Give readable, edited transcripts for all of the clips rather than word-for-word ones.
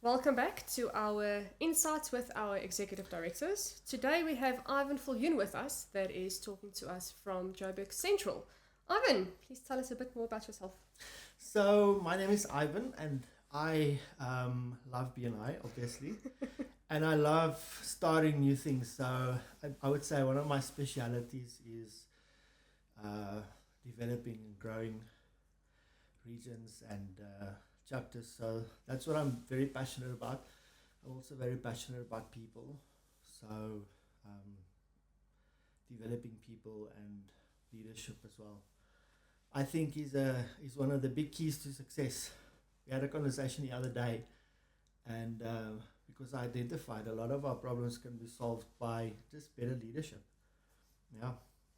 Welcome back to our Insights with our Executive Directors. Today we have Ivin with us that is talking to us from Joburg Central. Ivin, please tell us a bit more about yourself. So my name is Ivin and I love B&I, obviously. And I love starting new things. So I would say one of my specialities is developing and growing regions and chapters. So that's what I'm very passionate about. I'm also very passionate about people. So developing people and leadership as well, I think is one of the big keys to success. We had a conversation the other day, and because I identified a lot of our problems can be solved by just better leadership. Yeah.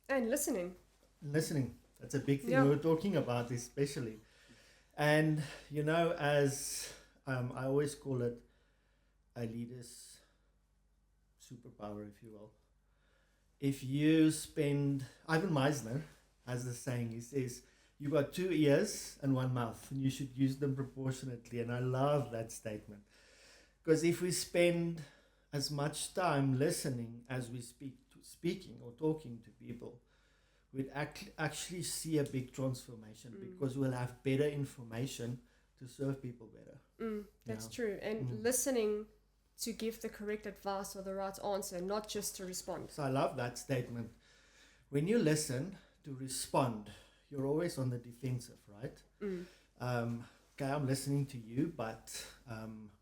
And listening. Listening. That's a big thing Yeah. we were talking about, especially. And, you know, as I always call it a leader's superpower, if you will. If you spend, 𝐈𝐯𝐲𝐬𝐧 has the saying, he says, you got 2 ears and 1 mouth, and you should use them proportionately. And I love that statement. Because if we spend as much time listening as we speaking or talking to people, we'd actually see a big transformation because we'll have better information to serve people better. That's true. And listening to give the correct advice or the right answer, not just to respond. So I love that statement. When you listen to respond, you're always on the defensive, right? Okay, I'm listening to you, but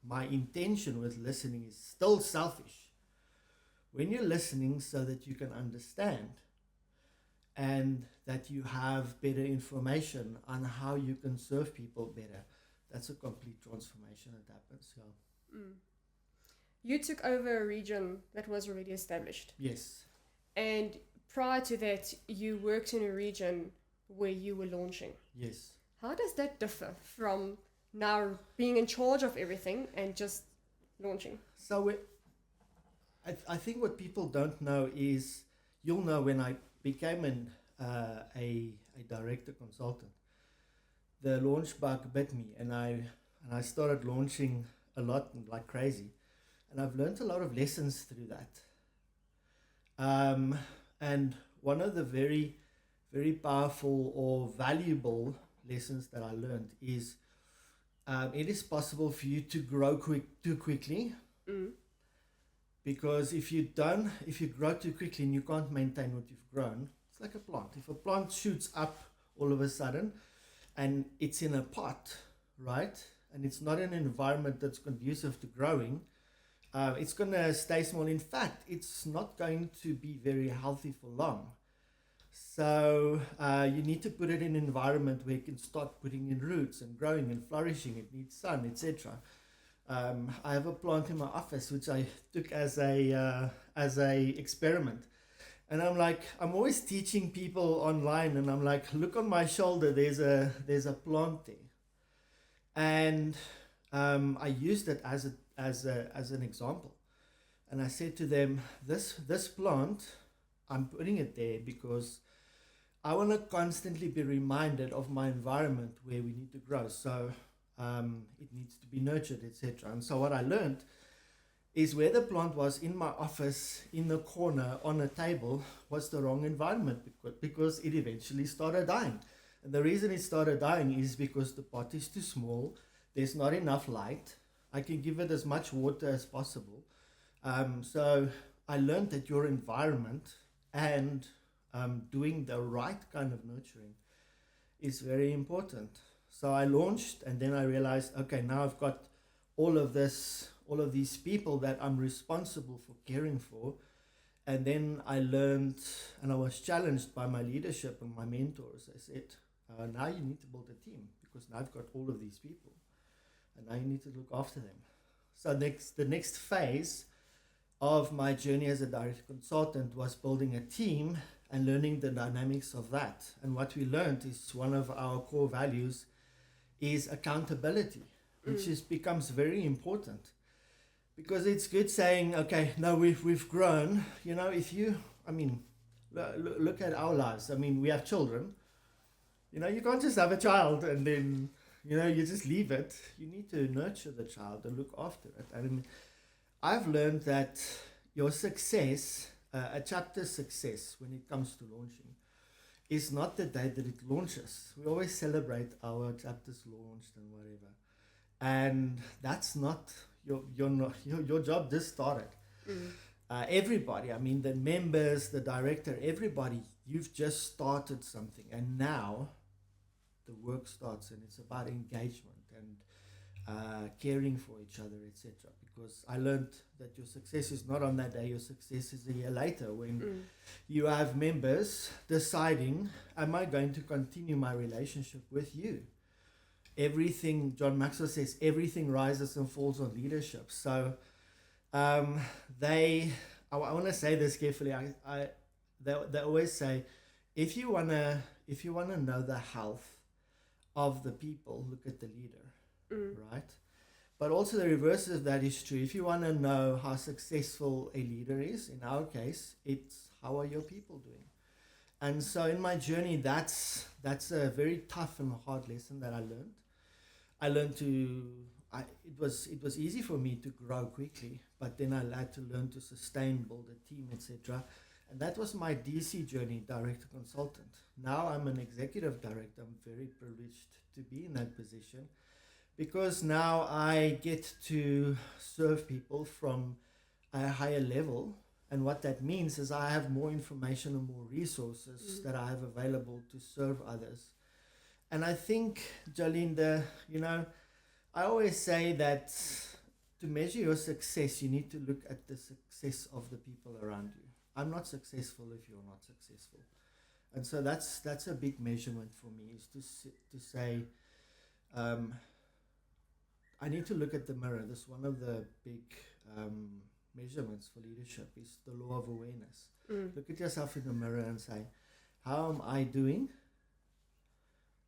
my intention with listening is still selfish. When you're listening so that you can understand and that you have better information on how you can serve people better, that's a complete transformation that happens. Yeah. You took over a region that was already established. Yes. And prior to that, you worked in a region where you were launching. Yes. How does that differ from now being in charge of everything and just launching? So I think what people don't know is, you'll know when I became a director consultant, the launch bug bit me, and I started launching a lot like crazy, and I've learned a lot of lessons through that. And one of the very, very powerful or valuable lessons that I learned is it is possible for you to grow too quickly. Because if you grow too quickly and you can't maintain what you've grown, it's like a plant. If a plant shoots up all of a sudden and it's in a pot, right? And it's not an environment that's conducive to growing, it's going to stay small. In fact, it's not going to be very healthy for long. So you need to put it in an environment where it can start putting in roots and growing and flourishing. It needs sun, etc. I have a plant in my office which I took as a experiment, and I'm always teaching people online, and I'm like, look on my shoulder, there's a plant there, and I used it as an example, and I said to them, this plant, I'm putting it there because I want to constantly be reminded of my environment where we need to grow. So it needs to be nurtured, etc. And so what I learned is where the plant was in my office, in the corner, on a table, was the wrong environment because it eventually started dying. And the reason it started dying is because the pot is too small, there's not enough light, I can give it as much water as possible. So I learned that your environment and doing the right kind of nurturing is very important. So I launched, and then I realized, okay, now I've got all of these people that I'm responsible for caring for. And then I learned, and I was challenged by my leadership and my mentors. I said, now you need to build a team, because now I've got all of these people, and now you need to look after them. So the next phase of my journey as a direct consultant was building a team and learning the dynamics of that. And what we learned is one of our core values is accountability, which becomes very important, because it's good saying, okay, no, we've grown. You know, look at our lives. I mean, we have children. You know, you can't just have a child and then you just leave it. You need to nurture the child and look after it. I mean, I've learned that your success, a chapter's success when it comes to launching, is not the day that it launches. We always celebrate our chapters launched and whatever. And that's not your job just started. Everybody, I mean, the members, the director, everybody, you've just started something, and now the work starts, and it's about engagement and caring for each other, etc. Because I learned that your success is not on that day, your success is a year later when you have members deciding, am I going to continue my relationship with you? Everything, John Maxwell says, everything rises and falls on leadership. So I want to say this carefully. They always say, if you wanna know the health of the people, look at the leader, right? But also the reverse of that is true. If you want to know how successful a leader is, in our case, it's how are your people doing. And so in my journey, that's a very tough and hard lesson that I learned. It was easy for me to grow quickly, but then I had to learn to sustain, build a team, etc. And that was my DC journey, director consultant. Now I'm an executive director. I'm very privileged to be in that position because now I get to serve people from a higher level. And what that means is I have more information and more resources that I have available to serve others. And I think, Jolinda, I always say that to measure your success, you need to look at the success of the people around you. I'm not successful if you're not successful. And so that's a big measurement for me, is to say, I need to look at the mirror. This one of the big measurements for leadership is the law of awareness. Look at yourself in the mirror and say, how am I doing?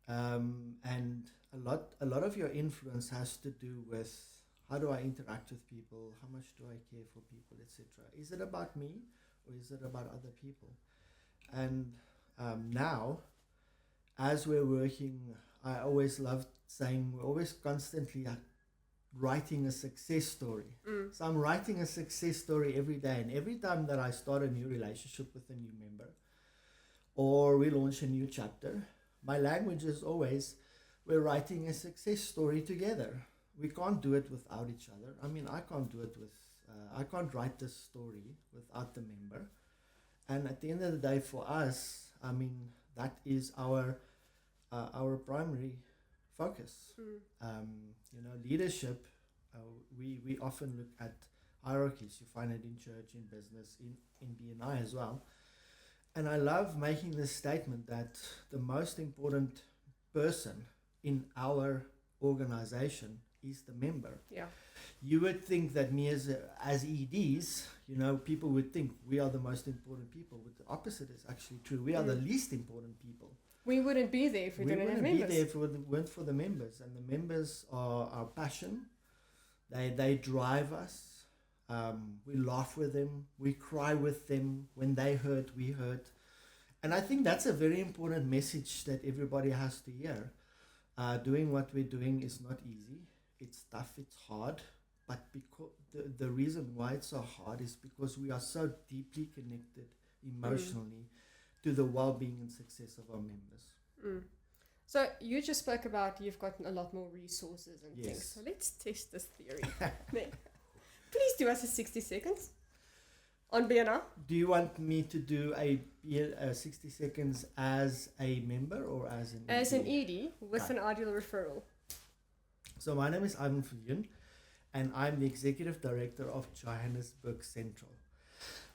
And a lot of your influence has to do with how do I interact with people, how much do I care for people, etc. Is it about me or is it about other people? And now, as we're working, I always loved saying we're always constantly writing a success story. So I'm writing a success story every day, and every time that I start a new relationship with a new member or we launch a new chapter, my language is always, we're writing a success story together. We can't do it without each other. I mean, I can't do it I can't write this story without the member. And at the end of the day, for us, I mean, that is our primary focus. Leadership, we often look at hierarchies. You find it in church, in business, in B&I as well. And I love making this statement that the most important person in our organization is the member. Yeah. You would think that me as EDs, people would think we are the most important people, but the opposite is actually true. We are the least important people. We wouldn't be there if we didn't have members. We wouldn't be there if it weren't for the members. And the members are our passion. They drive us. We laugh with them. We cry with them. When they hurt, we hurt. And I think that's a very important message that everybody has to hear. Doing what we're doing is not easy. It's tough. It's hard. But because the reason why it's so hard is because we are so deeply connected emotionally to the well-being and success of our members. So you just spoke about you've got a lot more resources and Yes. things. So let's test this theory. Please do us a 60 seconds on BNR. Do you want me to do a 60 seconds as a member or as an ED? As an ED with an ideal referral. So my name is Ivin and I'm the Executive Director of Johannesburg Central.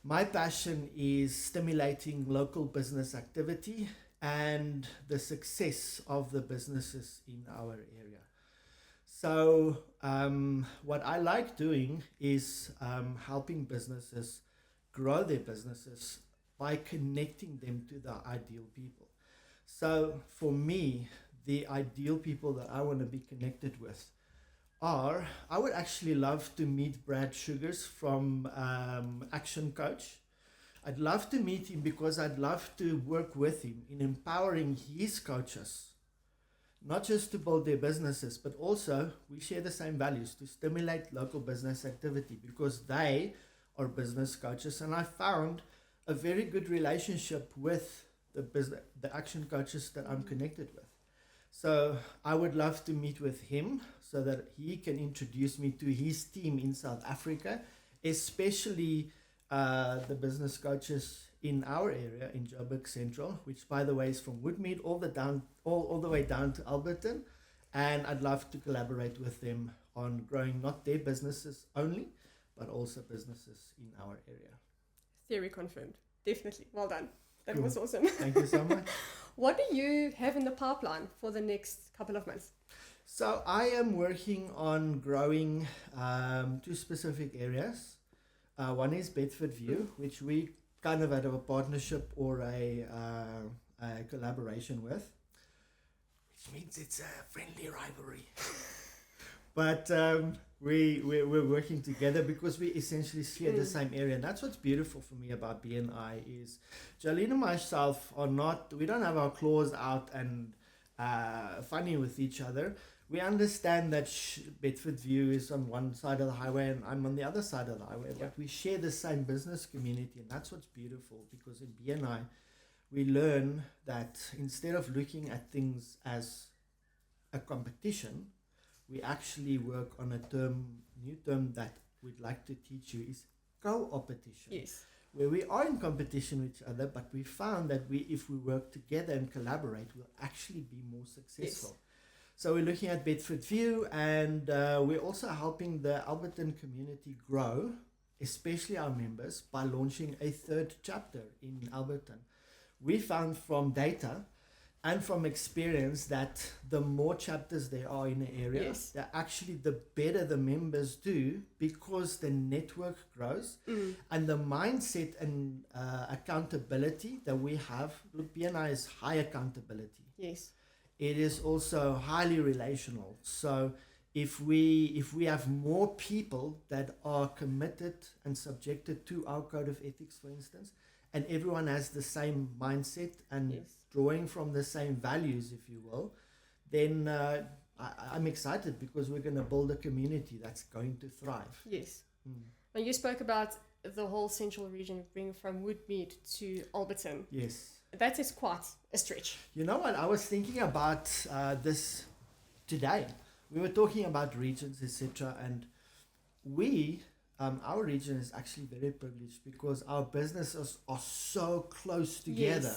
My passion is stimulating local business activity and the success of the businesses in our area. So what I like doing is helping businesses grow their businesses by connecting them to the ideal people. So for me, the ideal people that I want to be connected with are, I would actually love to meet Brad Sugars from Action Coach. I'd love to meet him because I'd love to work with him in empowering his coaches. not just to build their businesses, but also we share the same values to stimulate local business activity because they are business coaches. And I found a very good relationship with the action coaches that I'm connected with. So I would love to meet with him so that he can introduce me to his team in South Africa, especially the business coaches in our area in Joburg Central, which by the way is from Woodmead all the way down to Alberton. And I'd love to collaborate with them on growing not their businesses only, but also businesses in our area. Theory confirmed. Definitely. Well done. That Cool. was awesome. Thank you so much. What do you have in the pipeline for the next couple of months? So I am working on growing two specific areas. One is Bedfordview, which we kind of had a partnership or a collaboration with, which means it's a friendly rivalry. But we're working together because we essentially share the same area. And that's what's beautiful for me about BNI is Jolene and myself are not, we don't have our claws out and funny with each other. We understand that Bedfordview is on one side of the highway and I'm on the other side of the highway, but we share the same business community. And that's what's beautiful because in BNI, we learn that instead of looking at things as a competition, we actually work on a new term that we'd like to teach you is co-opetition. Yes. Where we are in competition with each other, but we found that if we work together and collaborate, we'll actually be more successful. Yes. So we're looking at Bedfordview and we're also helping the Alberton community grow, especially our members, by launching a third chapter in Alberton. We found from data and from experience that the more chapters there are in the area, the better the members do because the network grows and the mindset and accountability that we have. Look, BNI is high accountability. Yes. It is also highly relational. So if we have more people that are committed and subjected to our code of ethics, for instance, and everyone has the same mindset and drawing from the same values, if you will, then I'm excited because we're going to build a community that's going to thrive. Yes. And you spoke about the whole central region being from Woodmead to Alberton. Yes. That is quite a stretch. You know what? I was thinking about this today. We were talking about regions, etc. And our region is actually very privileged because our businesses are so close together.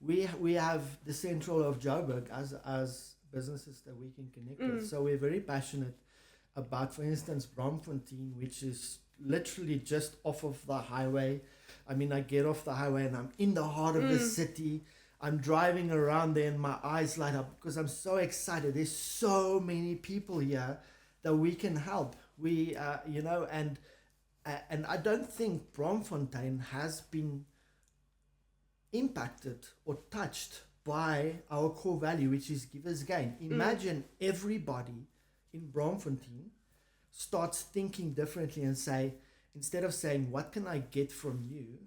Yes. We have the central of Joburg as businesses that we can connect with. So we're very passionate about, for instance, Braamfontein, which is literally just off of the highway. I mean, I get off the highway and I'm in the heart of the city. I'm driving around there and my eyes light up because I'm so excited. There's so many people here that we can help. We, and I don't think Braamfontein has been impacted or touched by our core value, which is givers gain. Imagine everybody in Braamfontein starts thinking differently and say, instead of saying, what can I get from you?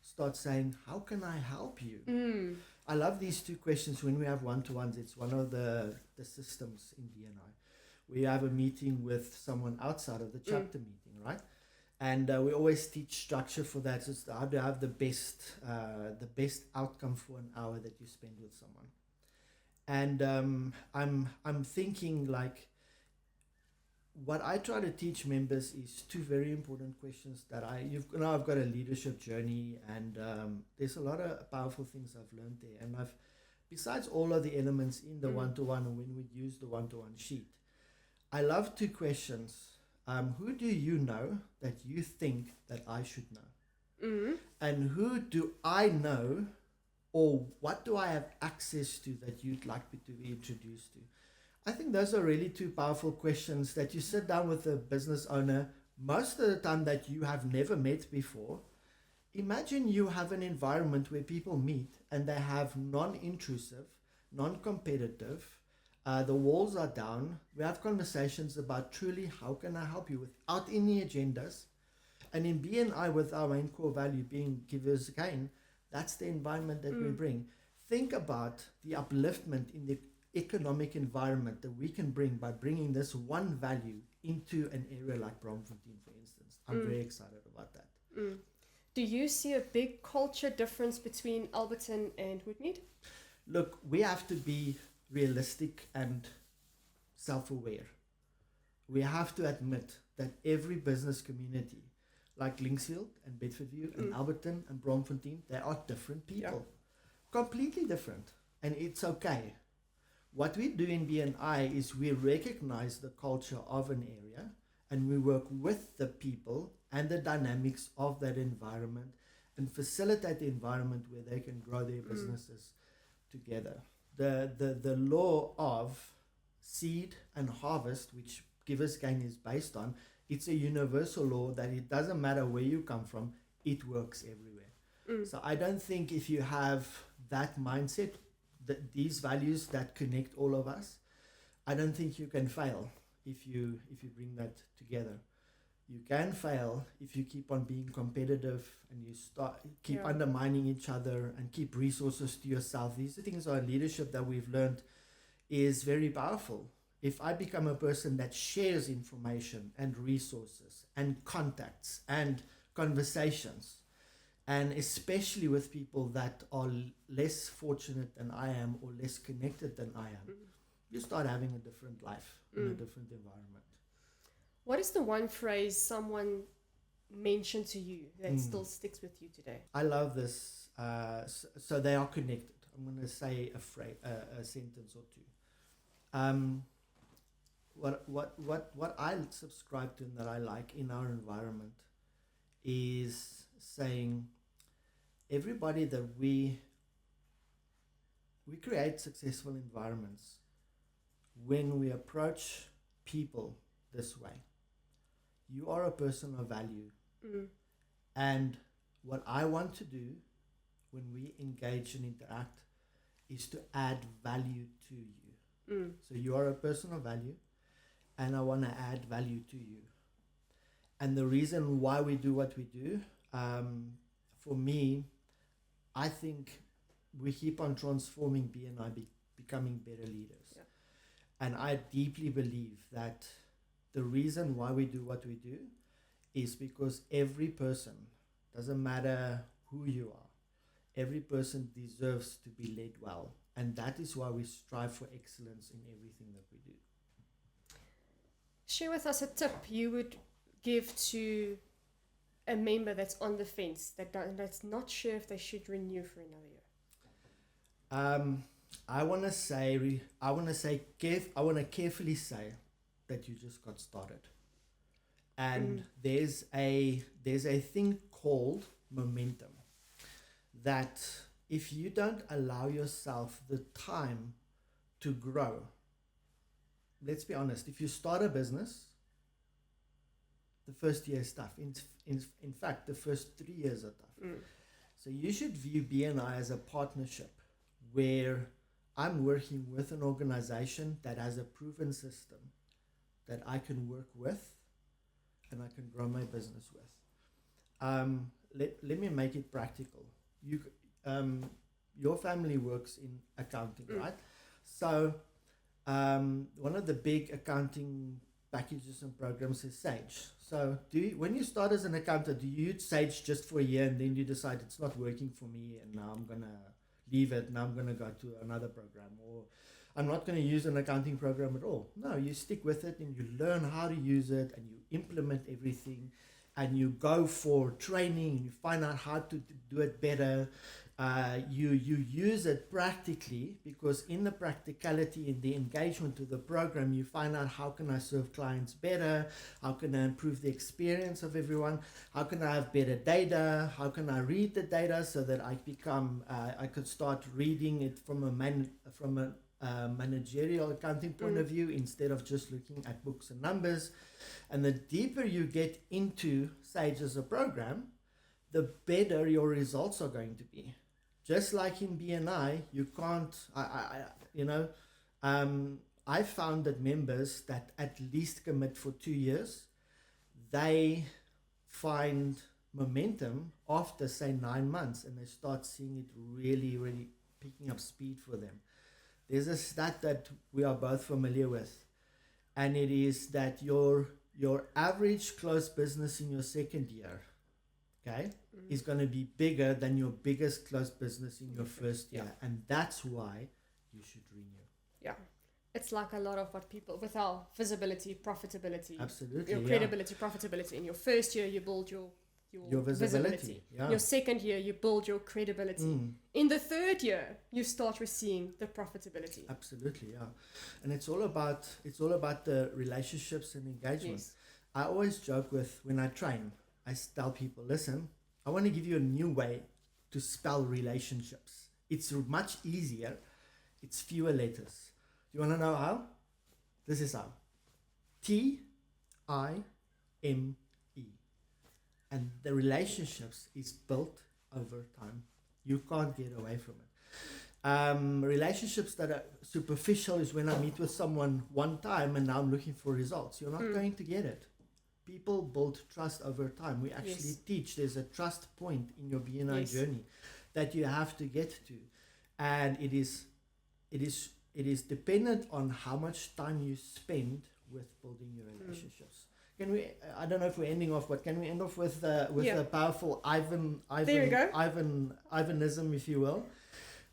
Start saying, how can I help you? I love these two questions when we have one-to-ones. It's one of the systems in BNI. We have a meeting with someone outside of the chapter meeting, right? And we always teach structure for that. So it's how to have the best outcome for an hour that you spend with someone. And I'm thinking like, what I try to teach members is two very important questions that I've got a leadership journey and there's a lot of powerful things I've learned there. And besides all of the elements in the one-to-one and when we use the one-to-one sheet, I love two questions. Who do you know that you think that I should know? And who do I know or what do I have access to that you'd like me to be introduced to? I think those are really two powerful questions that you sit down with a business owner, most of the time that you have never met before. Imagine you have an environment where people meet and they have non-intrusive, non-competitive, the walls are down. We have conversations about truly how can I help you without any agendas. And in BNI with our main core value being givers gain, that's the environment that we bring. Think about the upliftment in the economic environment that we can bring by bringing this one value into an area like Braamfontein, for instance. I'm very excited about that. Do you see a big culture difference between Alberton and Woodmead? Look, we have to be realistic and self-aware. We have to admit that every business community, like Linksfield and Bedfordview and Alberton and Braamfontein, they are different people. Completely different. And it's okay. What we do in BNI is we recognize the culture of an area and we work with the people and the dynamics of that environment and facilitate the environment where they can grow their businesses together. The law of seed and harvest, which 𝐉𝐸𝐴𝐺 is based on, it's a universal law that it doesn't matter where you come from, it works everywhere. So I don't think if you have that mindset, these values that connect all of us, I don't think you can fail if you bring that together. You can fail if you keep on being competitive and you keep undermining each other and keep resources to yourself. These things are leadership that we've learned is very powerful. If I become a person that shares information and resources and contacts and conversations, and especially with people that are less fortunate than I am or less connected than I am, you start having a different life in a different environment. What is the one phrase someone mentioned to you that still sticks with you today? I love this. So they are connected. I'm going to say a sentence or two. What I subscribe to and that I like in our environment is saying everybody that we create successful environments when we approach people this way. You are a person of value. And what I want to do when we engage and interact is to add value to you. So you are a person of value and I want to add value to you. And the reason why we do what we do, for me, I think we keep on transforming BNI, becoming better leaders. And I deeply believe that the reason why we do what we do is because every person, doesn't matter who you are, every person deserves to be led well. And that is why we strive for excellence in everything that we do. Share with us a tip you would give to a member that's on the fence, that's not sure if they should renew for another year. I want to carefully say that you just got started. And there's a thing called momentum that if you don't allow yourself the time to grow, let's be honest, if you start a business, the first year is tough. In fact, the first 3 years are tough. So you should view BNI as a partnership where I'm working with an organization that has a proven system that I can work with and I can grow my business with. Let me make it practical. Your family works in accounting, right? So one of the big accounting packages and programs is Sage. So when you start as an accountant, do you use Sage just for a year and then you decide it's not working for me and now I'm going to leave it, now I'm going to go to another program, or I'm not going to use an accounting program at all? No, you stick with it and you learn how to use it and you implement everything and you go for training and you find out how to do it better. You use it practically, because in the practicality, in the engagement to the program, you find out how can I serve clients better, how can I improve the experience of everyone, how can I have better data, how can I read the data so that I could start reading it from a managerial accounting point of view instead of just looking at books and numbers. And the deeper you get into Sage as a program, the better your results are going to be. Just like in BNI, you can't, I found that members that at least commit for 2 years, they find momentum after, say, 9 months, and they start seeing it really, really picking up speed for them. There's a stat that we are both familiar with, and it is that your average closed business in your second year, okay, is going to be bigger than your biggest closed business in your first year, and that's why you should renew. Yeah. It's like a lot of what people, with our visibility, profitability, Absolutely, your credibility, profitability. In your first year, you build your visibility. Yeah. Your second year, you build your credibility. In the third year, you start receiving the profitability. Absolutely, yeah. And it's all about the relationships and engagement. Yes. I always joke with, when I train, I tell people, listen, I want to give you a new way to spell relationships. It's much easier. It's fewer letters. You want to know how? This is how. TIME. And the relationships is built over time. You can't get away from it. Relationships that are superficial is when I meet with someone one time and now I'm looking for results. You're not going to get it. People build trust over time. We actually teach there's a trust point in your BNI journey that you have to get to. And it is dependent on how much time you spend with building your relationships. Can we? I don't know if we're ending off, but can we end off with a powerful Ivanism, if you will?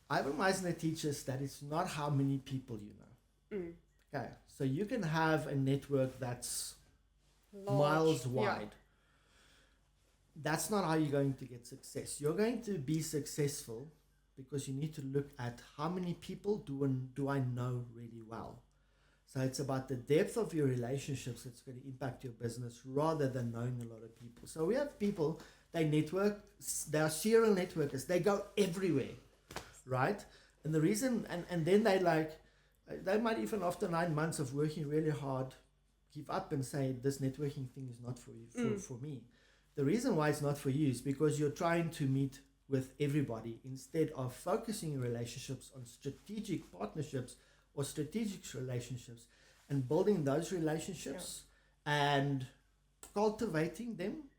Ivan Meisner teaches that it's not how many people you know. Okay, so you can have a network that's miles wide. That's not how you're going to get success. You're going to be successful because you need to look at how many people do I know really well. So it's about the depth of your relationships that's going to impact your business rather than knowing a lot of people. So we have people, they network, they are serial networkers, they go everywhere, right? And the reason, and then they might even after 9 months of working really hard, give up and say, this networking thing is not for you, for me. The reason why it's not for you is because you're trying to meet with everybody instead of focusing your relationships on strategic partnerships or strategic relationships and building those relationships and cultivating them,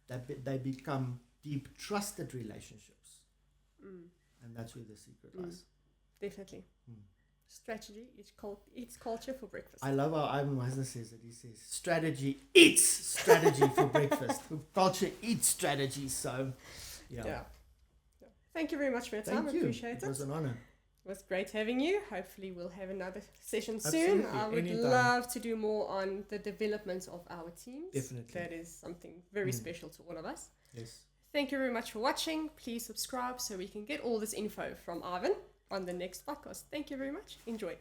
that they become deep trusted relationships. And that's where the secret lies. Definitely. Strategy eats culture for breakfast. I love how Ivan Meisner says it. He says strategy eats strategy for breakfast. Culture eats strategy. So yeah. Thank you very much for your time. I appreciate it. It was an honor. It was great having you. Hopefully we'll have another session Absolutely. soon. I would love to do more on the development of our teams. Definitely. That is something very special to all of us. Yes. Thank you very much for watching. Please subscribe so we can get all this info from Ivan on the next podcast. Thank you very much. Enjoy.